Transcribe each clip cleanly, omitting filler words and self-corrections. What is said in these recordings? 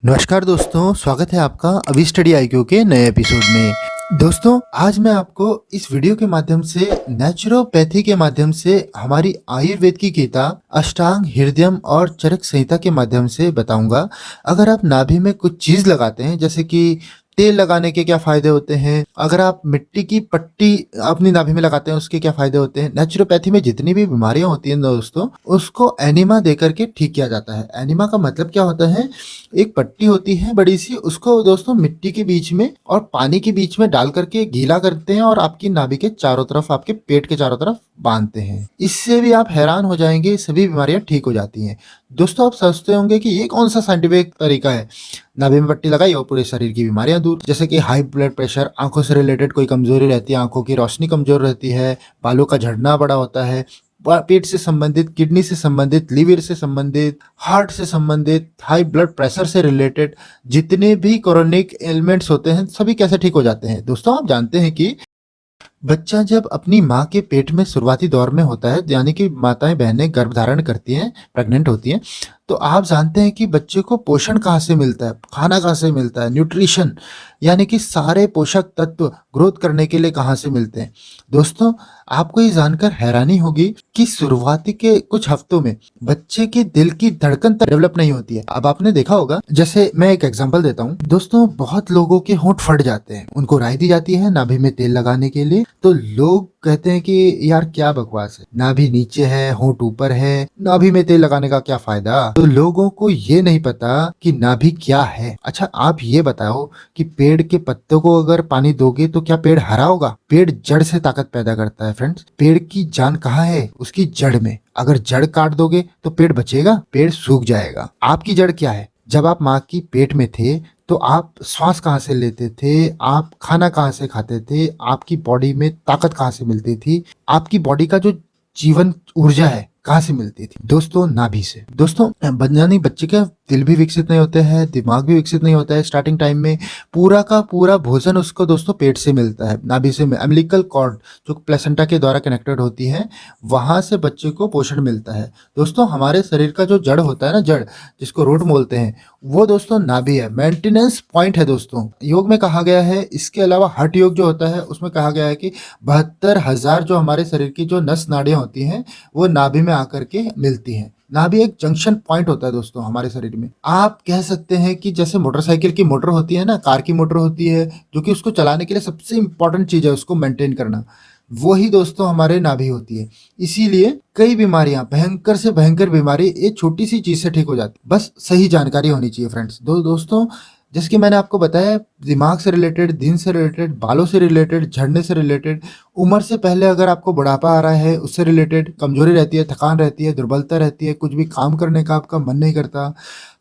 नमस्कार दोस्तों, स्वागत है आपका अभी स्टडी आईक्यू के नए एपिसोड में। दोस्तों, आज मैं आपको इस वीडियो के माध्यम से नेचुरोपैथी के माध्यम से हमारी आयुर्वेद की किताब अष्टांग हृदयम और चरक संहिता के माध्यम से बताऊंगा। अगर आप नाभि में कुछ चीज लगाते हैं, जैसे कि तेल लगाने के क्या फायदे होते हैं, अगर आप मिट्टी की पट्टी अपनी नाभि में लगाते हैं उसके क्या फायदे होते हैं। नेचुरोपैथी में जितनी भी बीमारियां होती हैं दोस्तों, उसको एनिमा दे करके ठीक किया जाता है। एनिमा का मतलब क्या होता है, एक पट्टी होती है बड़ी सी, उसको दोस्तों मिट्टी के बीच में और पानी के बीच में डाल करके गीला करते हैं और आपकी नाभि के चारों तरफ, आपके पेट के चारों तरफ बांधते हैं। इससे भी आप हैरान हो जाएंगे, सभी बीमारियां ठीक हो जाती हैं। दोस्तों, आप सोचते होंगे कि ये कौन सा साइंटिफिक तरीका है, नाभि में पट्टी लगाई और पूरे शरीर की बीमारियां दूर। जैसे कि हाई ब्लड प्रेशर, आंखों से रिलेटेड कोई कमजोरी रहती है, आंखों की रोशनी कमजोर रहती है, बालों का झड़ना बड़ा होता है, पेट से संबंधित, किडनी से संबंधित, लीवर से संबंधित, हार्ट से संबंधित, हाई ब्लड प्रेशर से रिलेटेड जितने भी क्रोनिक एलिमेंट्स होते हैं सभी कैसे ठीक हो जाते हैं। दोस्तों, आप जानते हैं कि बच्चा जब अपनी माँ के पेट में शुरुआती दौर में होता है, यानी कि माताएं बहनें गर्भ धारण करती हैं, प्रेग्नेंट होती हैं, तो आप जानते हैं कि बच्चे को पोषण कहाँ से मिलता है, खाना कहाँ से मिलता है, न्यूट्रिशन यानी कि सारे पोषक तत्व ग्रोथ करने के लिए कहाँ से मिलते हैं। दोस्तों, आपको ये जानकर हैरानी होगी कि शुरुआती के कुछ हफ्तों में बच्चे के दिल की धड़कन तक डेवलप नहीं होती है। अब आपने देखा होगा, जैसे मैं एक एग्जांपल देता हूँ दोस्तों, बहुत लोगों के होंठ फट जाते हैं, उनको राय दी जाती है नाभि में तेल लगाने के लिए, तो लोग कहते हैं कि यार क्या बकवास है, नाभि नीचे है होंठ ऊपर है, नाभि में तेल लगाने का क्या फायदा। तो लोगों को ये नहीं पता कि नाभि क्या है। अच्छा, आप ये बताओ कि पेड़ के पत्तों को अगर पानी दोगे तो क्या पेड़ हरा होगा? पेड़ जड़ से ताकत पैदा करता है फ्रेंड्स। पेड़ की जान कहाँ है? उसकी जड़ में। अगर जड़ काट दोगे तो पेड़ बचेगा? पेड़ सूख जाएगा। आपकी जड़ क्या है? जब आप माँ की पेट में थे तो आप श्वास कहाँ से लेते थे, आप खाना कहाँ से खाते थे, आपकी बॉडी में ताकत कहाँ से मिलती थी, आपकी बॉडी का जो जीवन ऊर्जा है कहाँ से मिलती थी? दोस्तों, नाभि से। दोस्तों, यानी बच्चे का दिल भी विकसित नहीं होते हैं, दिमाग भी विकसित नहीं होता है स्टार्टिंग टाइम में। पूरा का पूरा भोजन उसको दोस्तों पेट से मिलता है, नाभि से। अम्बिलिकल कॉर्ड जो प्लेसेंटा के द्वारा कनेक्टेड होती है, वहां से बच्चे को पोषण मिलता है। दोस्तों, हमारे शरीर का जो जड़ होता है ना, जड़ जिसको रूट बोलते हैं, वो दोस्तों नाभि है, मेंटेनेंस पॉइंट है। दोस्तों, योग में कहा गया है, इसके अलावा हठ योग जो होता है उसमें कहा गया है कि 72,000 जो हमारे शरीर की जो नस नाड़ियां होती हैं वो नाभि में आकर के मिलती हैं। नाभि एक जंक्शन पॉइंट होता है दोस्तों हमारे शरीर में। आप कह सकते हैं कि जैसे मोटरसाइकिल की मोटर होती है ना, कार की मोटर होती है, जो कि उसको चलाने के लिए सबसे इंपॉर्टेंट चीज है उसको मेंटेन करना, वही दोस्तों हमारे नाभि होती है। इसीलिए कई बीमारियां, भयंकर से भयंकर बीमारी एक छोटी सी चीज से ठीक हो जाती, बस सही जानकारी होनी चाहिए फ्रेंड्स। दोस्तों, जैसे कि मैंने आपको बताया, दिमाग से रिलेटेड, दिन से रिलेटेड, बालों से रिलेटेड, झड़ने से रिलेटेड, उम्र से पहले अगर आपको बुढ़ापा आ रहा है उससे रिलेटेड, कमजोरी रहती है, थकान रहती है, दुर्बलता रहती है, कुछ भी काम करने का आपका मन नहीं करता,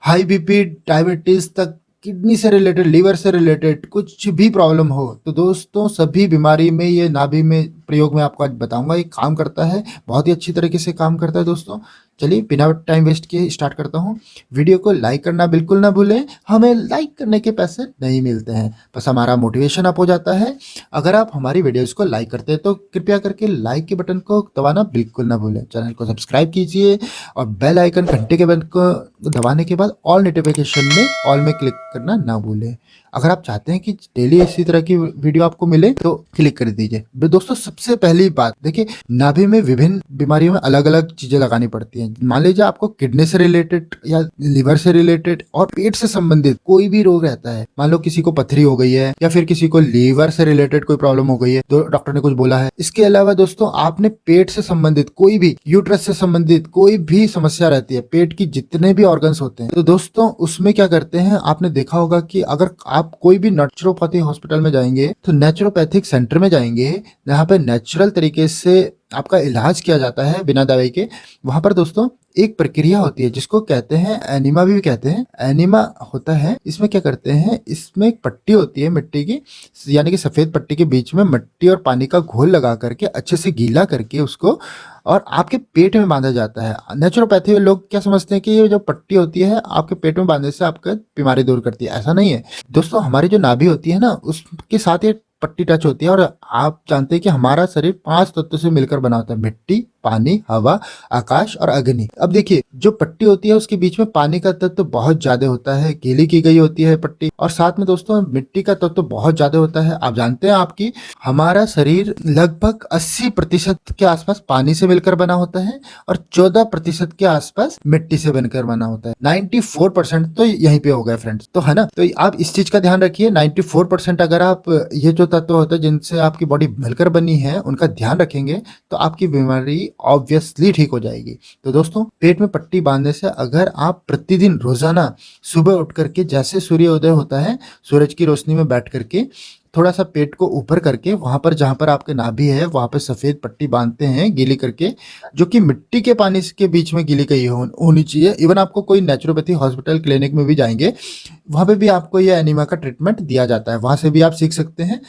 हाई बीपी, डायबिटीज तक, किडनी से रिलेटेड, लीवर से रिलेटेड कुछ भी प्रॉब्लम हो, तो दोस्तों सभी बीमारी में ये नाभि में प्रयोग में आपको आज बताऊंगा। ये काम करता है, बहुत ही अच्छी तरीके से काम करता है। दोस्तों, चलिए बिना टाइम वेस्ट किए स्टार्ट करता हूँ। वीडियो को लाइक करना बिल्कुल ना भूलें, हमें लाइक करने के पैसे नहीं मिलते हैं, बस हमारा मोटिवेशन अप हो जाता है। अगर आप हमारी वीडियोस को लाइक करते हैं तो कृपया करके लाइक के बटन को दबाना बिल्कुल ना भूलें। चैनल को सब्सक्राइब कीजिए और बेल आइकन घंटे के बटन को दबाने के बाद ऑल नोटिफिकेशन में ऑल में क्लिक करना ना भूलें। अगर आप चाहते हैं कि डेली इसी तरह की वीडियो आपको मिले तो क्लिक कर दीजिए। दोस्तों, सबसे पहली बात देखिए, नाभि में विभिन्न बीमारियों में अलग अलग चीजें लगानी पड़ती हैं। मान लीजिए आपको किडनी से रिलेटेड या लिवर से रिलेटेड और पेट से संबंधित कोई भी रोग रहता है, मान लो किसी को पथरी हो गई है या फिर किसी को लीवर से रिलेटेड कोई प्रॉब्लम हो गई है तो डॉक्टर ने कुछ बोला है। इसके अलावा दोस्तों, आपने पेट से संबंधित कोई भी, यूट्रस से संबंधित कोई भी समस्या रहती है, पेट की जितने भी ऑर्गन्स होते हैं, तो दोस्तों उसमें क्या करते हैं, आपने देखा होगा कि अगर आप कोई भी नेचुरोपैथी हॉस्पिटल में जाएंगे तो नेचुरोपैथिक सेंटर में जाएंगे जहाँ पे नेचुरल तरीके से आपका इलाज किया जाता है बिना दवाई के, वहां पर दोस्तों एक प्रक्रिया होती है जिसको कहते हैं एनिमा भी कहते हैं। एनिमा होता है, इसमें क्या करते हैं, इसमें एक पट्टी होती है मिट्टी की, यानी कि सफेद पट्टी के बीच में मिट्टी और पानी का घोल लगा करके अच्छे से गीला करके उसको और आपके पेट में बांधा जाता है। नेचुरोपैथी में लोग क्या समझते हैं कि ये जो पट्टी होती है आपके पेट में बांधने से आपका बीमारी दूर करती है, ऐसा नहीं है दोस्तों। हमारी जो नाभि होती है ना, उसके साथ ये पट्टी टच होती है और आप जानते हैं कि हमारा शरीर 5 तत्वों से मिलकर बना होता है, मिट्टी, पानी, हवा, आकाश और अग्नि। अब देखिए जो पट्टी होती है उसके बीच में पानी का तत्व बहुत ज्यादा होता है, गीली की गई होती है पट्टी, और साथ में दोस्तों मिट्टी का तत्व बहुत ज्यादा होता है। आप जानते हैं आपकी हमारा शरीर लगभग 80% के आसपास पानी से मिलकर बना होता है और 14% के आसपास मिट्टी से बनकर बना होता है। 94% तो यहीं पे हो गए फ्रेंड्स, तो है ना। तो आप इस चीज का ध्यान रखिए, 94% अगर आप ये जो तत्व होते हैं जिनसे आपकी बॉडी मिलकर बनी है उनका ध्यान रखेंगे तो आपकी बीमारी ऑब्वियसली ठीक हो जाएगी। तो दोस्तों पेट में पट्टी बांधने से अगर आप प्रतिदिन रोजाना सुबह उठ करके जैसे सूर्योदय होता है सूरज की रोशनी में बैठ करके थोड़ा सा पेट को ऊपर करके वहां पर जहां पर आपके नाभि है वहां पर सफेद पट्टी बांधते हैं गीली करके, जो कि मिट्टी के पानी के बीच में गीली कही होनी चाहिए। इवन आपको कोई नेचुरोपैथी हॉस्पिटल क्लिनिक में भी जाएंगे वहां पे भी आपको ये एनीमिया का ट्रीटमेंट दिया जाता है, वहां से भी आप सीख सकते हैं।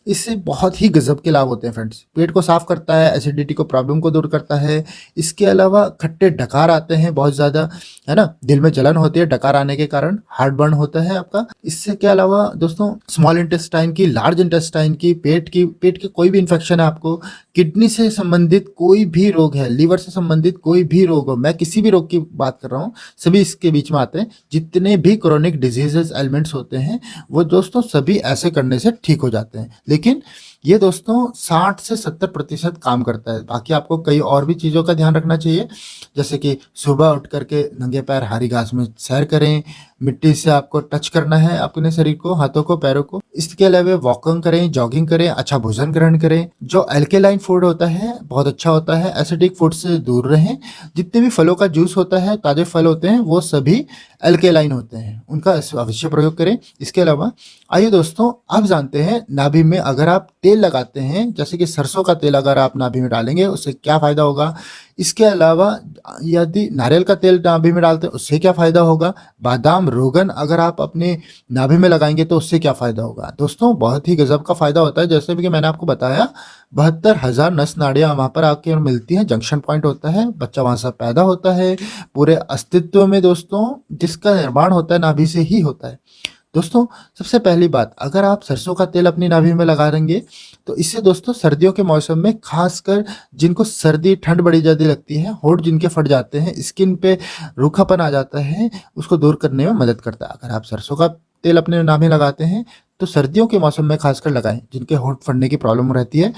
इससे बहुत ही गजब के लाभ होते हैं फ्रेंड्स। पेट को साफ करता है, एसिडिटी को प्रॉब्लम को दूर करता है। इसके अलावा खट्टे डकार आते हैं बहुत ज़्यादा, है ना, दिल में जलन होती है डकार आने के कारण, हार्ट बर्न होता है आपका। इससे के अलावा दोस्तों स्मॉल इंटेस्टाइन की, लार्ज इंटेस्टाइन की, पेट के कोई भी इन्फेक्शन है आपको, किडनी से संबंधित कोई भी रोग है, लीवर से संबंधित कोई भी रोग हो, मैं किसी भी रोग की बात कर रहा हूँ, सभी इसके बीच में आते हैं। जितने भी क्रोनिक डिजीजेस एलिमेंट्स होते हैं वो दोस्तों सभी ऐसे करने से ठीक हो जाते हैं। लेकिन ये दोस्तों 60 से 70% काम करता है। बाकी आपको कई और भी चीज़ों का ध्यान रखना चाहिए, जैसे कि सुबह उठ करके नंगे पैर हरी घास में सैर करें, मिट्टी से आपको टच करना है अपने शरीर को, हाथों को, पैरों को। इसके अलावा वॉकिंग करें, जॉगिंग करें, अच्छा भोजन ग्रहण करें। जो अल्केलाइन फूड होता है बहुत अच्छा होता है, एसिडिक फूड से दूर रहें। जितने भी फलों का जूस होता है, ताजे फल होते हैं, वो सभी अल्केलाइन होते हैं, उनका अवश्य प्रयोग करें। इसके अलावा आइए दोस्तों आप जानते हैं नाभि में अगर आप तेल लगाते हैं, जैसे कि सरसों का तेल अगर आप नाभि में डालेंगे उससे क्या फायदा होगा। इसके अलावा यदि नारियल का तेल नाभि में डालते हैं उससे क्या फायदा होगा। बादाम रोगन अगर आप अपने नाभि में लगाएंगे तो उससे क्या फायदा होगा। दोस्तों बहुत ही गजब का फायदा होता है, जैसे भी कि मैंने आपको बताया 72,000 नस नाड़ियां वहां पर आके मिलती हैं, जंक्शन पॉइंट होता है, बच्चा वहां से पैदा होता है। पूरे अस्तित्व में दोस्तों जिसका निर्माण होता है नाभि से ही होता है। दोस्तों सबसे पहली बात, अगर आप सरसों का तेल अपनी नाभि में लगा देंगे तो इससे दोस्तों सर्दियों के मौसम में खासकर जिनको सर्दी ठंड बड़ी ज़्यादा लगती है, होंठ जिनके फट जाते हैं, स्किन पे रूखापन आ जाता है, उसको दूर करने में मदद करता है। अगर आप सरसों का तेल अपने नाभि में लगाते हैं तो सर्दियों के मौसम में खासकर लगाएं, जिनके होंठ फटने की प्रॉब्लम रहती है,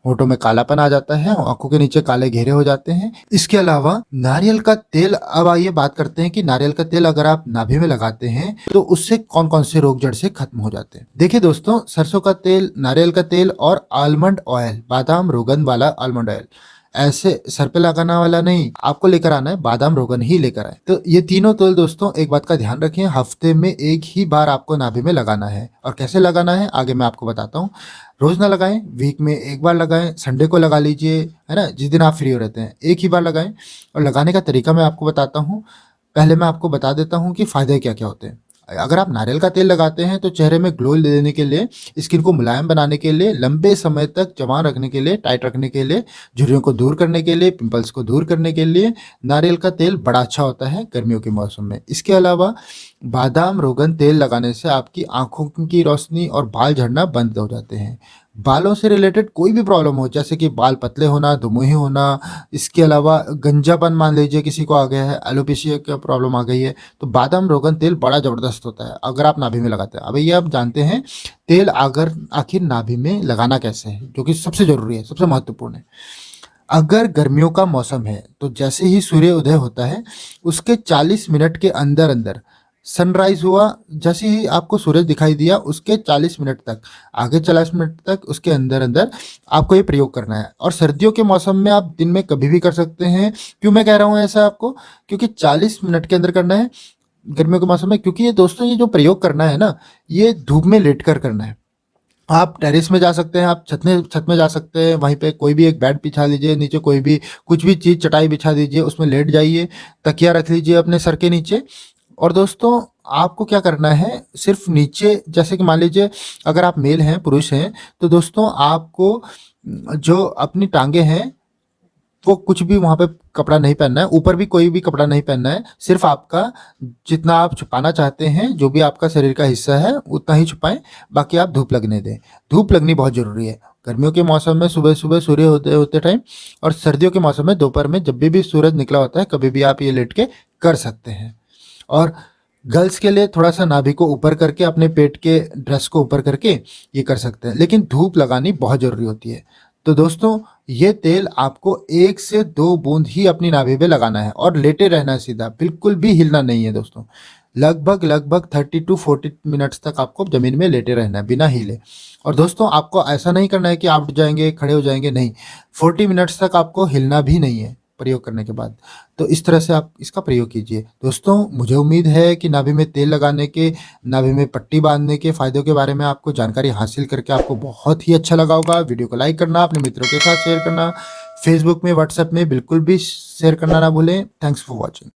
होठों में कालापन आ जाता है, आंखों के नीचे काले घेरे हो जाते हैं। इसके अलावा नारियल का तेल, अब आइए बात करते हैं कि नारियल का तेल अगर आप नाभि में लगाते हैं तो उससे कौन कौन से रोग जड़ से खत्म हो जाते हैं। देखिए दोस्तों सरसों का तेल, नारियल का तेल और आलमंड ऑयल, बादाम रोगन वाला आलमंड ऑयल, ऐसे सर पे लगाने वाला नहीं, आपको लेकर आना है बादाम रोगन ही लेकर आए। तो ये तीनों तेल दोस्तों एक बात का ध्यान रखें, हफ्ते में एक ही बार आपको नाभि में लगाना है। और कैसे लगाना है आगे मैं आपको बताता हूँ। रोज ना लगाएं, वीक में एक बार लगाएं, संडे को लगा लीजिए, है ना, जिस दिन आप फ्री हो रहते हैं एक ही बार लगाएं। और लगाने का तरीका मैं आपको बताता हूँ। पहले मैं आपको बता देता हूँ कि फायदे क्या क्या होते हैं। अगर आप नारियल का तेल लगाते हैं तो चेहरे में ग्लो देने के लिए, स्किन को मुलायम बनाने के लिए, लंबे समय तक जमा रखने के लिए, टाइट रखने के लिए, झुर्रियों को दूर करने के लिए, पिंपल्स को दूर करने के लिए नारियल का तेल बड़ा अच्छा होता है गर्मियों के मौसम में। इसके अलावा बादाम रोगन तेल लगाने से आपकी आंखों की रोशनी और बाल झड़ना बंद हो जाते हैं। बालों से रिलेटेड कोई भी प्रॉब्लम हो, जैसे कि बाल पतले होना, दुमुही होना, इसके अलावा गंजापन मान लीजिए किसी को आ गया है, एलोपेशिया का प्रॉब्लम आ गई है, तो बादाम रोगन तेल बड़ा ज़बरदस्त होता है अगर आप नाभि में लगाते हैं। अब ये आप जानते हैं तेल अगर आखिर नाभि में लगाना कैसे है, जो कि सबसे ज़रूरी है, सबसे महत्वपूर्ण है। अगर गर्मियों का मौसम है तो जैसे ही सूर्य उदय होता है उसके 40 मिनट के अंदर अंदर, सनराइज हुआ जैसे ही आपको सूरज दिखाई दिया उसके 40 मिनट तक, आगे 40 मिनट तक उसके अंदर अंदर आपको ये प्रयोग करना है। और सर्दियों के मौसम में आप दिन में कभी भी कर सकते हैं। क्यों मैं कह रहा हूँ ऐसा आपको, क्योंकि 40 मिनट के अंदर करना है गर्मियों के मौसम में, क्योंकि ये दोस्तों ये जो प्रयोग करना है ना, ये धूप में लेट कर करना है। आप टेरेस में जा सकते हैं, आप छत में जा सकते हैं, वहीं पे कोई भी एक बेड बिछा लीजिए, नीचे कोई भी कुछ भी चीज़ चटाई बिछा दीजिए, उसमें लेट जाइए, तकिया रख लीजिए अपने सर के नीचे। और दोस्तों आपको क्या करना है, सिर्फ नीचे, जैसे कि मान लीजिए अगर आप मेल हैं, पुरुष हैं, तो दोस्तों आपको जो अपनी टांगे हैं वो कुछ भी वहाँ पे कपड़ा नहीं पहनना है, ऊपर भी कोई भी कपड़ा नहीं पहनना है। सिर्फ आपका जितना आप छुपाना चाहते हैं, जो भी आपका शरीर का हिस्सा है उतना ही छुपाएं, बाकी आप धूप लगने दें। धूप लगनी बहुत ज़रूरी है। गर्मियों के मौसम में सुबह सुबह सूर्य होते होते टाइम, और सर्दियों के मौसम में दोपहर में जब भी सूरज निकला होता है कभी भी आप ये लेट के कर सकते हैं। और गर्ल्स के लिए थोड़ा सा नाभि को ऊपर करके अपने पेट के ड्रेस को ऊपर करके ये कर सकते हैं, लेकिन धूप लगानी बहुत ज़रूरी होती है। तो दोस्तों ये तेल आपको 1 से 2 बूंद ही अपनी नाभि पे लगाना है और लेटे रहना है सीधा, बिल्कुल भी हिलना नहीं है दोस्तों। लगभग 30 टू 40 मिनट्स तक आपको ज़मीन में लेटे रहना है बिना हिले। और दोस्तों आपको ऐसा नहीं करना है कि आप उठ जाएंगे खड़े हो जाएंगे, नहीं, 40 मिनट्स तक आपको हिलना भी नहीं है प्रयोग करने के बाद। तो इस तरह से आप इसका प्रयोग कीजिए। दोस्तों मुझे उम्मीद है कि नाभि में तेल लगाने के, नाभि में पट्टी बांधने के फ़ायदों के बारे में आपको जानकारी हासिल करके आपको बहुत ही अच्छा लगा होगा। वीडियो को लाइक करना, अपने मित्रों के साथ शेयर करना, फेसबुक में, व्हाट्सएप में बिल्कुल भी शेयर करना ना भूलें। Thanks for watching.